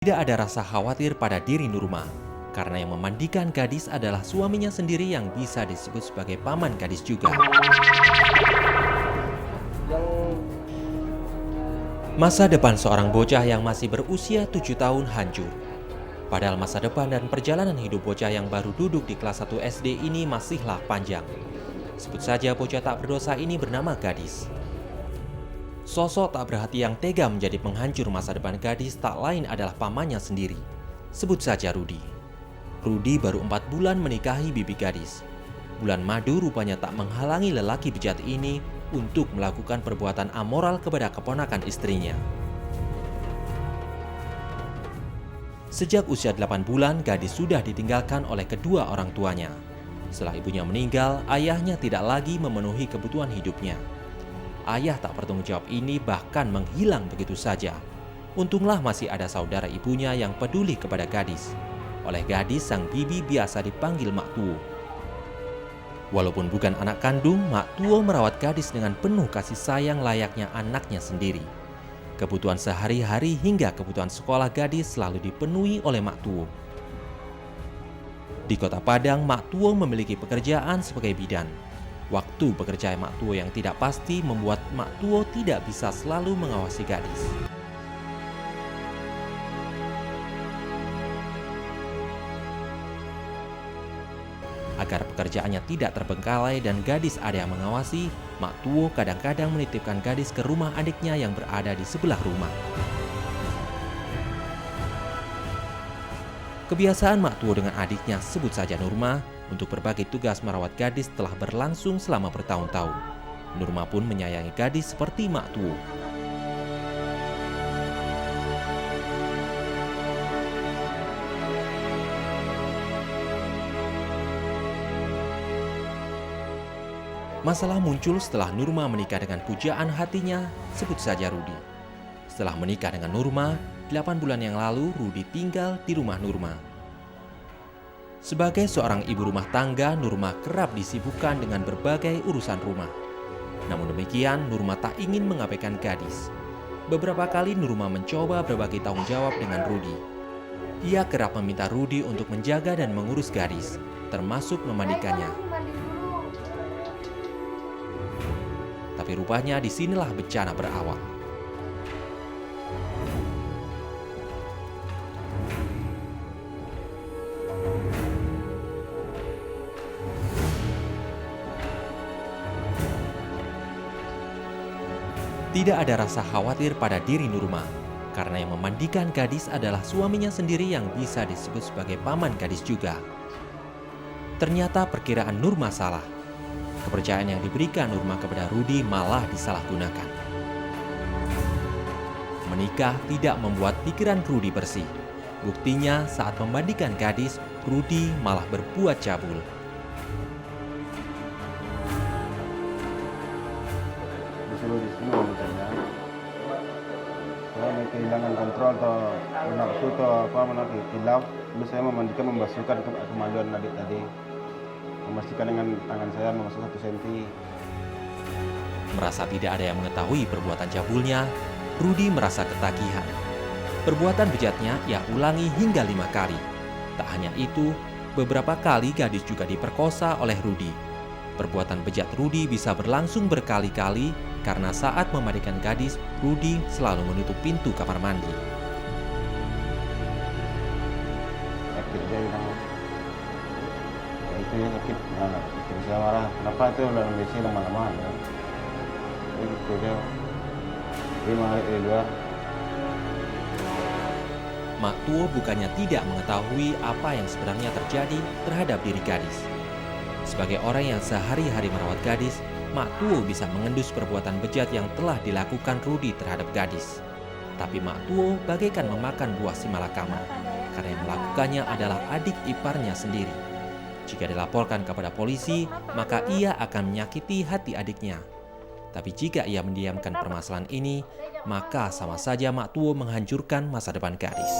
Tidak ada rasa khawatir pada diri Nurma, karena yang memandikan gadis adalah suaminya sendiri yang bisa disebut sebagai paman gadis juga. Masa depan seorang bocah yang masih berusia 7 tahun hancur. Padahal masa depan dan perjalanan hidup bocah yang baru duduk di kelas 1 SD ini masihlah panjang. Sebut saja bocah tak berdosa ini bernama Gadis. Sosok tak berhati yang tega menjadi penghancur masa depan Gadis tak lain adalah pamannya sendiri. Sebut saja Rudi. Rudi baru 4 bulan menikahi bibi Gadis. Bulan madu rupanya tak menghalangi lelaki bejat ini untuk melakukan perbuatan amoral kepada keponakan istrinya. Sejak usia 8 bulan, Gadis sudah ditinggalkan oleh kedua orang tuanya. Setelah ibunya meninggal, ayahnya tidak lagi memenuhi kebutuhan hidupnya. Ayah tak bertanggung jawab ini bahkan menghilang begitu saja. Untunglah masih ada saudara ibunya yang peduli kepada Gadis. Oleh Gadis, sang bibi biasa dipanggil Mak Tuo. Walaupun bukan anak kandung, Mak Tuo merawat Gadis dengan penuh kasih sayang layaknya anaknya sendiri. Kebutuhan sehari-hari hingga kebutuhan sekolah Gadis selalu dipenuhi oleh Mak Tuo. Di Kota Padang, Mak Tuo memiliki pekerjaan sebagai bidan. Waktu bekerja Mak Tuo yang tidak pasti membuat Mak Tuo tidak bisa selalu mengawasi Gadis. Agar pekerjaannya tidak terbengkalai dan Gadis ada yang mengawasi, Mak Tuo kadang-kadang menitipkan Gadis ke rumah adiknya yang berada di sebelah rumah. Kebiasaan Mak Tuo dengan adiknya, sebut saja Nurma, untuk berbagi tugas merawat Gadis telah berlangsung selama bertahun-tahun. Nurma pun menyayangi Gadis seperti Mak Tuo. Masalah muncul setelah Nurma menikah dengan pujaan hatinya, sebut saja Rudi. Setelah menikah dengan Nurma, 8 bulan yang lalu Rudi tinggal di rumah Nurma. Sebagai seorang ibu rumah tangga, Nurma kerap disibukkan dengan berbagai urusan rumah. Namun demikian, Nurma tak ingin mengabaikan Gadis. Beberapa kali Nurma mencoba berbagi tanggung jawab dengan Rudi. Ia kerap meminta Rudi untuk menjaga dan mengurus Gadis, termasuk memandikannya. Tapi rupanya disinilah bencana berawal. Tidak ada rasa khawatir pada diri Nurma, karena yang memandikan Gadis adalah suaminya sendiri yang bisa disebut sebagai paman Gadis juga. Ternyata perkiraan Nurma salah. Kepercayaan yang diberikan Nurma kepada Rudi malah disalahgunakan. Menikah tidak membuat pikiran Rudi bersih. Buktinya saat memandikan Gadis, Rudi malah berbuat cabul. Disuruh di sini misalnya saya kehilangan kontrol atau nafsu atau apa hilaf, lalu saya memandikan membasuhkan kemaluan adik tadi, memastikan dengan tangan saya memasuk 1 senti. Merasa tidak ada yang mengetahui perbuatan cabulnya, Rudi merasa ketagihan. Perbuatan bejatnya ia ulangi hingga 5 kali. Tak hanya itu, beberapa kali Gadis juga diperkosa oleh Rudi. Perbuatan bejat Rudi bisa berlangsung berkali-kali karena saat memandikan Gadis, Rudi selalu menutup pintu kamar mandi. Sakit dia bilang, ya itu ya sakit. Nah, istri saya marah, kenapa itu dalam WC lama-lama ya? Itu dia 5 hari di luar. Mak Tuo bukannya tidak mengetahui apa yang sebenarnya terjadi terhadap diri Gadis. Sebagai orang yang sehari-hari merawat Gadis, Mak Tuo bisa mengendus perbuatan bejat yang telah dilakukan Rudi terhadap Gadis. Tapi Mak Tuo bagaikan memakan buah si malakama, karena yang melakukannya adalah adik iparnya sendiri. Jika dilaporkan kepada polisi, maka ia akan menyakiti hati adiknya. Tapi jika ia mendiamkan permasalahan ini, maka sama saja Mak Tuo menghancurkan masa depan Gadis.